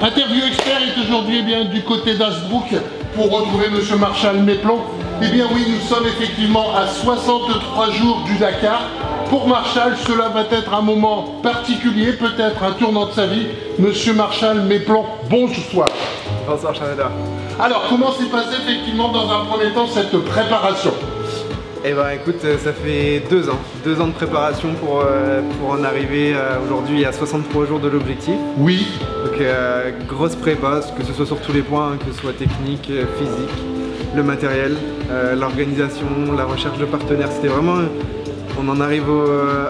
Interview expert est aujourd'hui du côté d'Hazebrouck pour retrouver Monsieur Marshall Méplon. Eh bien oui, nous sommes effectivement à 63 jours du Dakar. Pour Marshall, cela va être un moment particulier, peut-être un tournant de sa vie. Monsieur Marshall Méplon, bonsoir. Bonsoir Chanada. Alors, comment s'est passé effectivement dans un premier temps cette préparation? Eh ben écoute, ça fait 2 ans. 2 ans de préparation pour en arriver aujourd'hui à 63 jours de l'objectif. Oui. Donc grosse prépa, que ce soit sur tous les points, que ce soit technique, physique, le matériel, l'organisation, la recherche de partenaires. C'était vraiment... On en arrive au...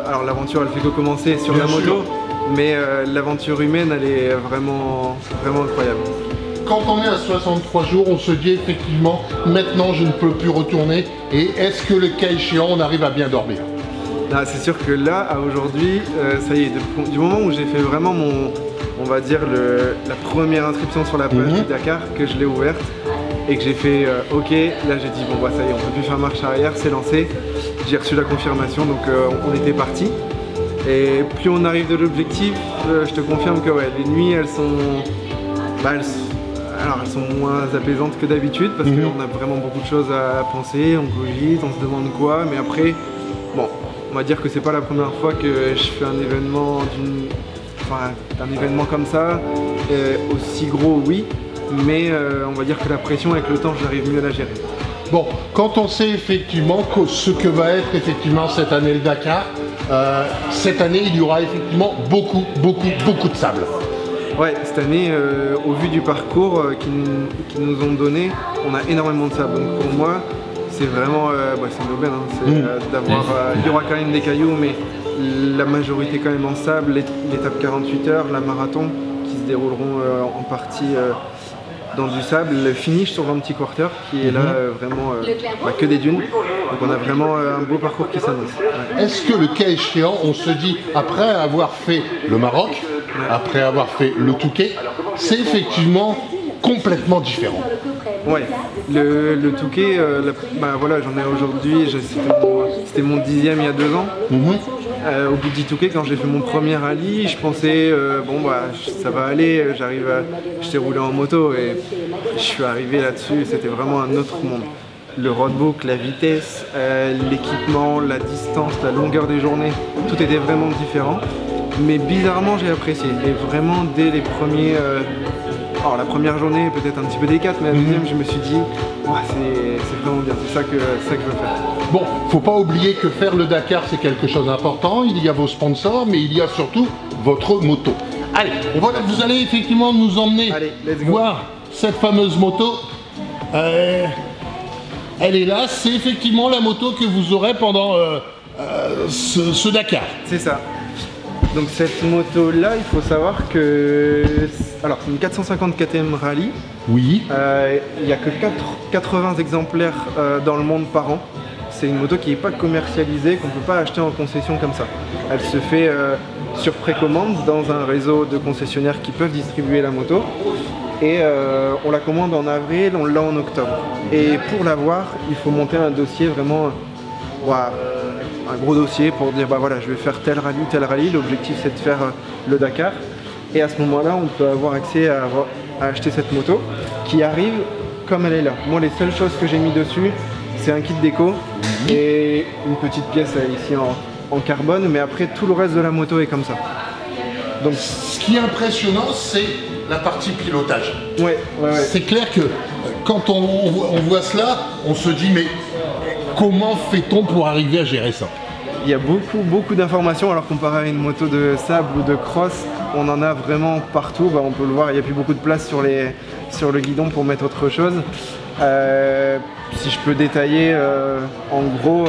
alors l'aventure elle fait que commencer sur la moto, mais l'aventure humaine elle est vraiment incroyable. Quand on est à 63 jours, on se dit effectivement, maintenant je ne peux plus retourner. Et est-ce que le cas échéant, on arrive à bien dormir? C'est sûr que là, à aujourd'hui, ça y est, du moment où j'ai fait vraiment on va dire la première inscription sur la plage du Dakar, que je l'ai ouverte et que j'ai fait ok, là j'ai dit bon bah ça y est, on peut plus faire marche arrière, c'est lancé. J'ai reçu la confirmation, donc on était parti. Et plus on arrive de l'objectif, je te confirme que ouais, les nuits elles sont... Alors elles sont moins apaisantes que d'habitude parce qu'on a vraiment beaucoup de choses à penser, on cogite, on se demande quoi, mais après, bon, on va dire que c'est pas la première fois que je fais un événement un événement comme ça, aussi gros oui, mais on va dire que la pression avec le temps j'arrive mieux à la gérer. Bon, quand on sait effectivement ce que va être effectivement cette année le Dakar, cette année il y aura effectivement beaucoup de sable. Ouais, cette année, au vu du parcours qu'ils nous ont donné, on a énormément de sable. Donc pour moi, c'est vraiment, c'est une aubaine, hein, d'avoir, il y aura quand même des cailloux, mais la majorité quand même en sable, l'étape 48 heures, la marathon, qui se dérouleront en partie dans du sable, le finish sur 20 petits quarter, qui est là vraiment que des dunes. Donc on a vraiment un beau parcours qui s'annonce. Ouais. Est-ce que le cas échéant, on se dit, après avoir fait le Maroc, après avoir fait le Touquet, c'est effectivement complètement différent? Ouais, le Touquet, voilà, j'en ai aujourd'hui, c'était mon 10e il y a 2 ans. Au bout du Touquet, quand j'ai fait mon premier rallye, je pensais bon bah ça va aller, je t'ai roulé en moto et je suis arrivé là-dessus, c'était vraiment un autre monde. Le roadbook, la vitesse, l'équipement, la distance, la longueur des journées, tout était vraiment différent. Mais bizarrement j'ai apprécié, et vraiment dès les premiers... alors la première journée peut-être un petit peu délicate, mais la deuxième je me suis dit c'est vraiment bien, c'est ça que je veux faire. Bon, faut pas oublier que faire le Dakar c'est quelque chose d'important, il y a vos sponsors, mais il y a surtout votre moto. Allez, vous allez effectivement nous emmener voir cette fameuse moto. Elle est là, c'est effectivement la moto que vous aurez pendant ce Dakar. C'est ça. Donc cette moto là, il faut savoir que... Alors c'est une 450 KTM Rally. Oui. Il n'y a que 80 exemplaires dans le monde par an. C'est une moto qui n'est pas commercialisée, qu'on ne peut pas acheter en concession comme ça. Elle se fait sur précommande dans un réseau de concessionnaires qui peuvent distribuer la moto. Et on la commande en avril, on l'a en octobre. Et pour l'avoir, il faut monter un dossier vraiment... un gros dossier pour dire bah voilà, je vais faire tel rallye, l'objectif c'est de faire le Dakar. Et à ce moment-là, on peut avoir accès à acheter cette moto qui arrive comme elle est là. Moi, les seules choses que j'ai mis dessus, c'est un kit déco et une petite pièce ici en carbone, mais après tout le reste de la moto est comme ça. Donc ce qui est impressionnant, c'est la partie pilotage. Ouais. C'est clair que quand on voit cela, on se dit mais comment fait-on pour arriver à gérer ça? Il y a beaucoup d'informations, alors comparé à une moto de sable ou de cross, on en a vraiment partout. On peut le voir, il n'y a plus beaucoup de place sur le guidon pour mettre autre chose. Si je peux détailler, en gros,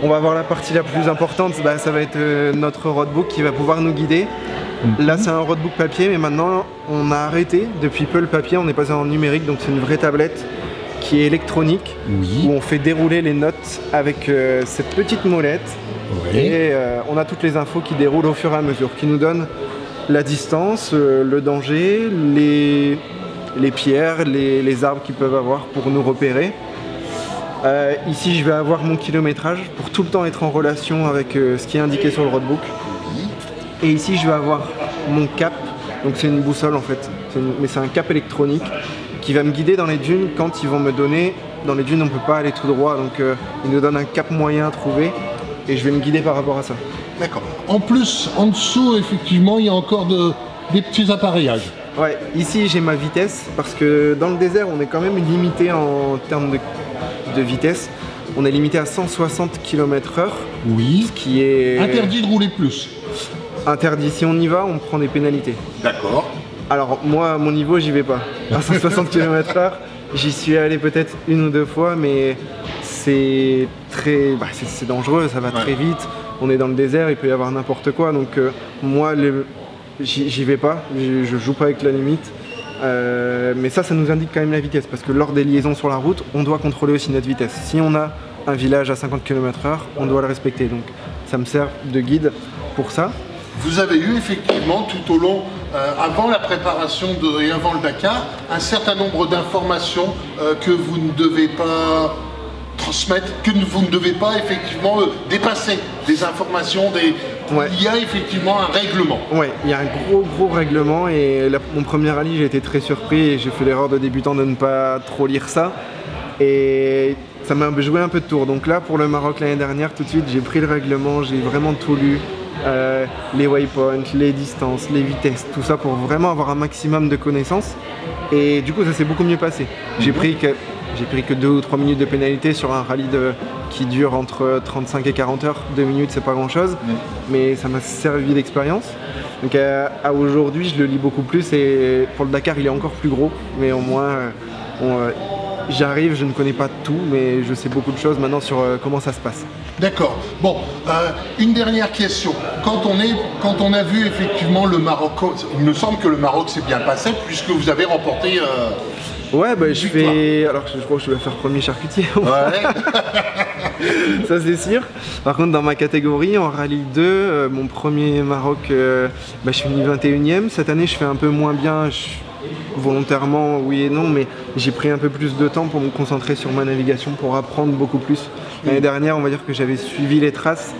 on va voir la partie la plus importante, ça va être notre roadbook qui va pouvoir nous guider. Là c'est un roadbook papier, mais maintenant on a arrêté depuis peu le papier, on est passé en numérique, donc c'est une vraie tablette qui est électronique, où on fait dérouler les notes avec cette petite molette. Et on a toutes les infos qui déroulent au fur et à mesure, qui nous donnent la distance, le danger, les pierres, les arbres qu'ils peuvent avoir pour nous repérer. Ici je vais avoir mon kilométrage pour tout le temps être en relation avec ce qui est indiqué sur le roadbook. Et ici je vais avoir mon cap Donc c'est une boussole en fait, mais c'est un cap électronique qui va me guider dans les dunes quand ils vont me donner. Dans les dunes on ne peut pas aller tout droit, donc ils nous donnent un cap moyen à trouver et je vais me guider par rapport à ça. D'accord. En plus, en dessous, effectivement, il y a encore des petits appareillages. Ouais, ici j'ai ma vitesse parce que dans le désert on est quand même limité en termes de vitesse. On est limité à 160 km/h. Oui. Ce qui est interdit de rouler plus. Interdit. Si on y va, on prend des pénalités. D'accord. Alors moi, à mon niveau, j'y vais pas. À 160 km/h, j'y suis allé peut-être une ou deux fois, mais c'est très, c'est dangereux, ça va très vite. On est dans le désert, il peut y avoir n'importe quoi. Donc moi, j'y vais pas. Je joue pas avec la limite. Mais ça nous indique quand même la vitesse parce que lors des liaisons sur la route, on doit contrôler aussi notre vitesse. Si on a un village à 50 km/h, on doit le respecter. Donc ça me sert de guide pour ça. Vous avez eu effectivement tout au long, avant la préparation et avant le Dakar, un certain nombre d'informations que vous ne devez pas transmettre, que vous ne devez pas effectivement dépasser. Des informations, il y a effectivement un règlement. Ouais, il y a un gros règlement et mon premier rallye, j'ai été très surpris et j'ai fait l'erreur de débutant de ne pas trop lire ça. Et ça m'a joué un peu de tour. Donc là, pour le Maroc l'année dernière, tout de suite, j'ai pris le règlement, j'ai vraiment tout lu. Les waypoints, les distances, les vitesses, tout ça pour vraiment avoir un maximum de connaissances. Et du coup, ça s'est beaucoup mieux passé. J'ai pris que 2 ou 3 minutes de pénalité sur un rallye qui dure entre 35 et 40 heures. 2 minutes, c'est pas grand chose, mais ça m'a servi d'expérience. Donc à aujourd'hui, je le lis beaucoup plus et pour le Dakar, il est encore plus gros, mais au moins j'arrive, je ne connais pas tout, mais je sais beaucoup de choses maintenant sur comment ça se passe. D'accord. Bon, une dernière question. Quand on a vu effectivement le Maroc, il me semble que le Maroc s'est bien passé puisque vous avez remporté. Ouais, alors je crois que je vais faire premier charcutier. Ouais. Ça c'est sûr. Par contre, dans ma catégorie, en rallye 2, mon premier Maroc, je suis fini 21e. Cette année, je fais un peu moins bien. Volontairement, oui et non, mais j'ai pris un peu plus de temps pour me concentrer sur ma navigation, pour apprendre beaucoup plus. L'année dernière, on va dire que j'avais suivi les traces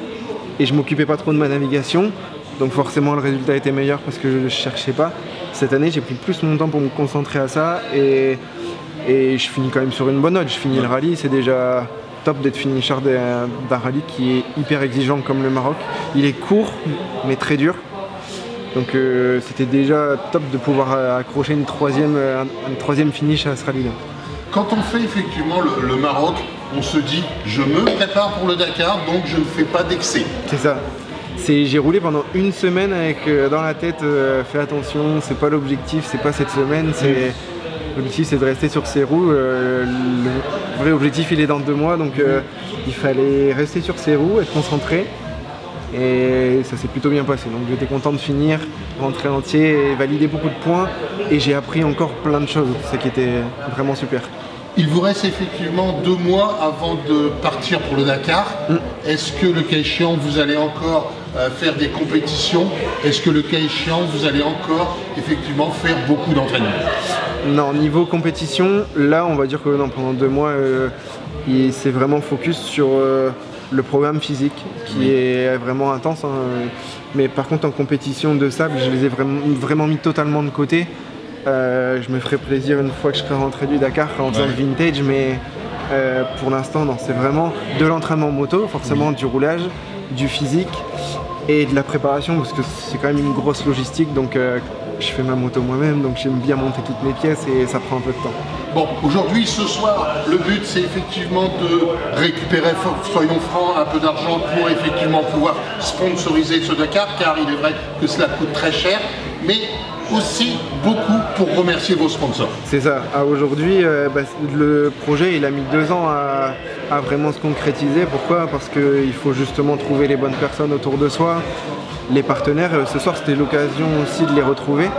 et je m'occupais pas trop de ma navigation, donc forcément le résultat était meilleur parce que je ne cherchais pas. Cette année, j'ai pris plus mon temps pour me concentrer à ça et je finis quand même sur une bonne note. Je finis le rallye, c'est déjà top d'être finisher d'un rallye qui est hyper exigeant comme le Maroc. Il est court, mais très dur. Donc c'était déjà top de pouvoir accrocher une troisième finish à ce rallye-là. Quand on fait effectivement le Maroc, on se dit je me prépare pour le Dakar, donc je ne fais pas d'excès. C'est ça. J'ai roulé pendant une semaine avec dans la tête fais attention, c'est pas l'objectif, c'est pas cette semaine, l'objectif c'est de rester sur ses roues. Le vrai objectif il est dans 2 mois, donc il fallait rester sur ses roues, être concentré. Et ça s'est plutôt bien passé, donc j'étais content de finir, rentrer entier et valider beaucoup de points et j'ai appris encore plein de choses, ce qui était vraiment super. Il vous reste effectivement 2 mois avant de partir pour le Dakar. Est-ce que le cas échéant vous allez encore faire des compétitions? Est-ce que le cas échéant vous allez encore effectivement faire beaucoup d'entraînement? Non, niveau compétition, là on va dire que non, pendant 2 mois c'est vraiment focus sur le programme physique qui est vraiment intense, hein. Mais par contre en compétition de sable, je les ai vraiment mis totalement de côté. Je me ferai plaisir une fois que je serai rentré du Dakar en faisant le vintage, mais pour l'instant non, c'est vraiment de l'entraînement moto, forcément du roulage, du physique et de la préparation parce que c'est quand même une grosse logistique, donc je fais ma moto moi-même, donc j'aime bien monter toutes mes pièces et ça prend un peu de temps. Bon, aujourd'hui, ce soir, le but c'est effectivement de récupérer, soyons francs, un peu d'argent pour effectivement pouvoir sponsoriser ce Dakar, car il est vrai que cela coûte très cher, mais aussi beaucoup pour remercier vos sponsors. C'est ça. Aujourd'hui, le projet il a mis 2 ans à vraiment se concrétiser. Pourquoi? Parce qu'il faut justement trouver les bonnes personnes autour de soi. Les partenaires, ce soir c'était l'occasion aussi de les retrouver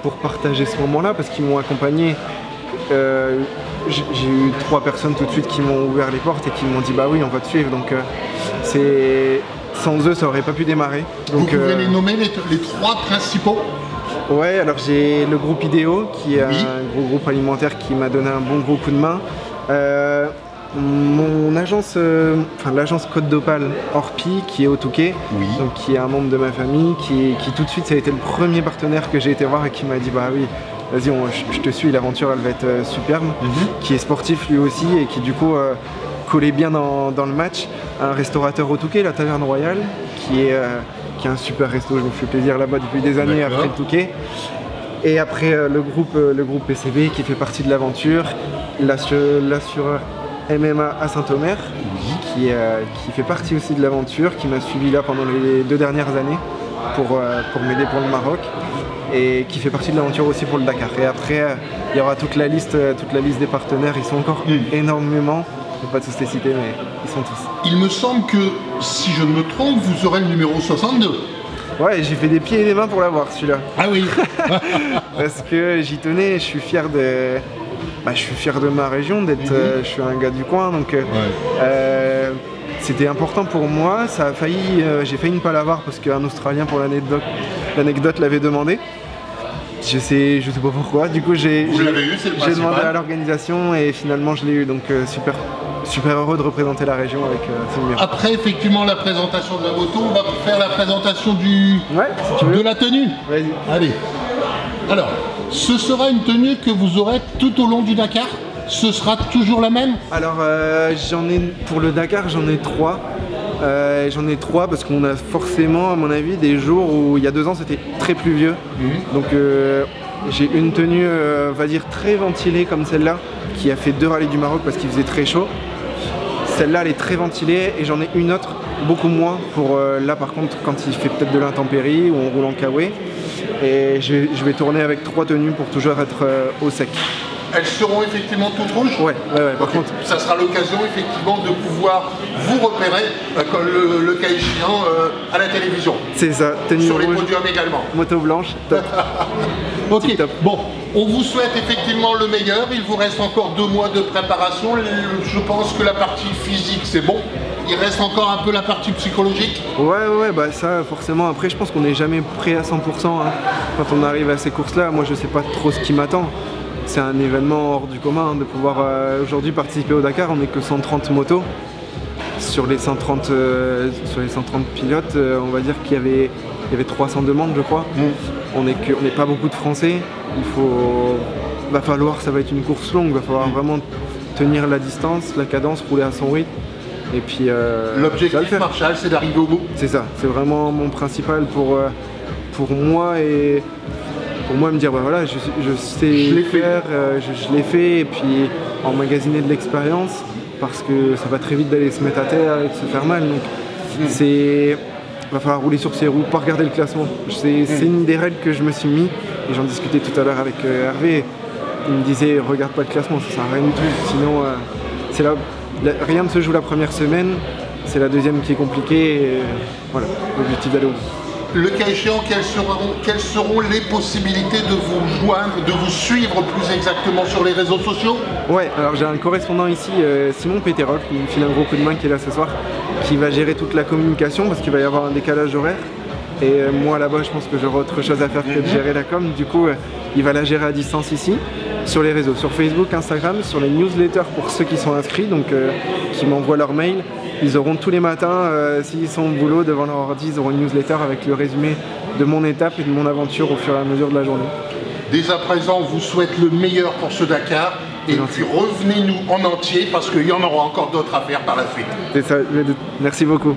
pour partager ce moment-là parce qu'ils m'ont accompagné. J'ai eu 3 personnes tout de suite qui m'ont ouvert les portes et qui m'ont dit bah oui on va te suivre, donc sans eux ça aurait pas pu démarrer. Donc, vous pouvez les nommer les 3 principaux? Ouais, alors j'ai le groupe IDEO qui est un gros groupe alimentaire qui m'a donné un bon gros coup de main. Mon agence, l'agence Côte d'Opale Orpi, qui est au Touquet, donc qui est un membre de ma famille, qui tout de suite, ça a été le premier partenaire que j'ai été voir et qui m'a dit bah oui, vas-y, je te suis, l'aventure elle va être superbe, qui est sportif lui aussi et qui du coup collait bien dans le match. Un restaurateur au Touquet, la Taverne Royale, qui est un super resto, je me fais plaisir là-bas depuis des années après le Touquet. Et après le groupe PCB qui fait partie de l'aventure, l'assureur MMA à Saint-Omer, qui fait partie aussi de l'aventure, qui m'a suivi là pendant les 2 dernières années pour m'aider pour le Maroc, et qui fait partie de l'aventure aussi pour le Dakar. Et après, il y aura toute la liste des partenaires, ils sont encore énormément, je ne vais pas tous les citer, mais ils sont tous. Il me semble que, si je ne me trompe, vous aurez le numéro 62. Ouais, j'ai fait des pieds et des mains pour l'avoir celui-là. Ah oui. Parce que j'y tenais, je suis fier de ma région, je suis un gars du coin, donc c'était important pour moi. Ça a failli, j'ai failli ne pas l'avoir parce qu'un Australien, pour l'anecdote, l'avait demandé. Je sais pas pourquoi. Du coup, j'ai demandé à l'organisation et finalement je l'ai eu. Donc super heureux de représenter la région avec ce numéro. Après effectivement la présentation de la moto, on va faire la présentation de la tenue. Vas-y. Allez. Alors, ce sera une tenue que vous aurez tout au long du Dakar. Ce sera toujours la même? Alors pour le Dakar, j'en ai 3. J'en ai 3 parce qu'on a forcément, à mon avis, des jours où il y a 2 ans c'était très pluvieux. Donc j'ai une tenue, on va dire, très ventilée comme celle-là, qui a fait 2 rallyes du Maroc parce qu'il faisait très chaud. Celle-là, elle est très ventilée, et j'en ai une autre, beaucoup moins, pour là par contre quand il fait peut-être de l'intempérie ou on roule en Kawaii. Et je vais tourner avec 3 tenues pour toujours être au sec. Elles seront effectivement toutes rouges? Ouais, par contre. Ça sera l'occasion effectivement de pouvoir vous repérer comme le cas échéant à la télévision. C'est ça, tenue sur rouge, les podiums également. Moto blanche, top. Ok, top. Bon, on vous souhaite effectivement le meilleur. Il vous reste encore 2 mois de préparation. Je pense que la partie physique c'est bon. Il reste encore un peu la partie psychologique. Ouais, bah ça forcément. Après, je pense qu'on n'est jamais prêt à 100% hein. Quand on arrive à ces courses-là. Moi, je sais pas trop ce qui m'attend. C'est un événement hors du commun de pouvoir aujourd'hui participer au Dakar. On n'est que 130 motos. Sur les 130 pilotes, on va dire qu'il y avait 300 demandes, je crois. On n'est pas beaucoup de Français. Va falloir, ça va être une course longue. Va falloir vraiment tenir la distance, la cadence, rouler à son rythme. Et puis l'objectif Marshall, c'est d'arriver au bout. C'est ça, c'est vraiment mon principal pour moi, et pour moi me dire bah voilà, je sais faire, je l'ai fait, et puis emmagasiner de l'expérience, parce que ça va très vite d'aller se mettre à terre et de se faire mal. Donc va falloir rouler sur ses roues, pas regarder le classement. C'est une des règles que je me suis mis, et j'en discutais tout à l'heure avec Hervé. Il me disait regarde pas le classement, ça sert à rien du tout, sinon c'est là. Rien ne se joue la première semaine, c'est la deuxième qui est compliquée, et voilà, l'objectif d'aller au bout. Le cas échéant, quelles seront les possibilités de vous joindre, de vous suivre plus exactement sur les réseaux sociaux? Ouais, alors j'ai un correspondant ici, Simon Péterol, qui me file un gros coup de main, qui est là ce soir, qui va gérer toute la communication parce qu'il va y avoir un décalage horaire. Et moi là-bas, je pense que j'aurai autre chose à faire que de gérer la com. Du coup, il va la gérer à distance ici, sur les réseaux, sur Facebook, Instagram, sur les newsletters pour ceux qui sont inscrits, donc qui m'envoient leur mail. Ils auront tous les matins, s'ils sont au boulot devant leur ordi, ils auront une newsletter avec le résumé de mon étape et de mon aventure au fur et à mesure de la journée. Dès à présent, on vous souhaite le meilleur pour ce Dakar. Et puis revenez-nous en entier parce qu'il y en aura encore d'autres à faire par la suite. C'est ça, merci beaucoup.